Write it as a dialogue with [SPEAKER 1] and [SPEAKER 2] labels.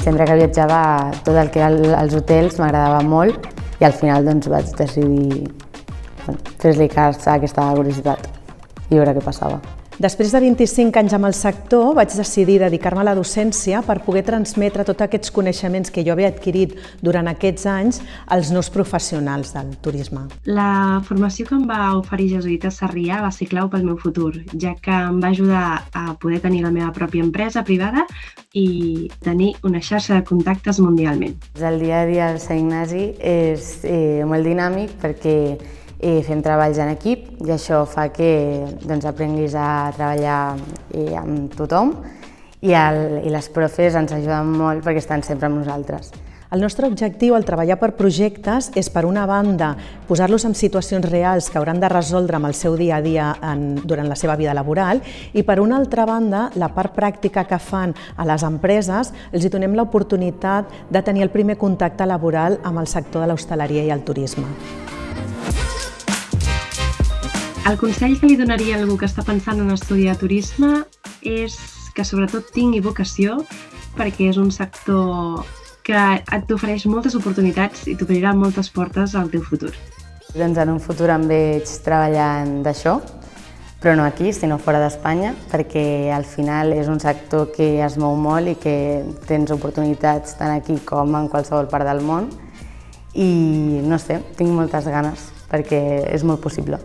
[SPEAKER 1] sempre que viatjava tot el que eren els hotels m'agradava molt i al final doncs, vaig decidir fer-li cas a aquesta curiositat i veure què passava.
[SPEAKER 2] Després de 25 anys amb el sector, vaig decidir dedicar-me a la docència per poder transmetre tots aquests coneixements que jo havia adquirit durant aquests anys als nous professionals del turisme.
[SPEAKER 3] La formació que em va oferir Jesuïtes Sarrià va ser clau pel meu futur, ja que em va ajudar a poder tenir la meva pròpia empresa privada i tenir una xarxa de contactes mundialment.
[SPEAKER 1] El dia a dia al Sant Ignasi és molt dinàmic perquè fem treballs en equip i això fa que aprenguis a treballar amb tothom i les profes ens ajuden molt perquè estan sempre amb nosaltres.
[SPEAKER 2] El nostre objectiu al treballar per projectes és, per una banda, posar-los en situacions reals que hauran de resoldre amb el seu dia a dia durant la seva vida laboral i, per una altra banda, la part pràctica que fan a les empreses, els donem l'oportunitat de tenir el primer contacte laboral amb el sector de l'hostaleria i el turisme.
[SPEAKER 3] El consell que li donaria a algú que està pensant en estudiar turisme és que sobretot tingui vocació, perquè és un sector que et ofereix moltes oportunitats i t'obrirà moltes portes al teu futur.
[SPEAKER 1] Doncs en un futur em veig treballant d'això, però no aquí, sinó fora d'Espanya, perquè al final és un sector que es mou molt i que tens oportunitats tant aquí com en qualsevol part del món i no sé, tinc moltes ganes perquè és molt possible.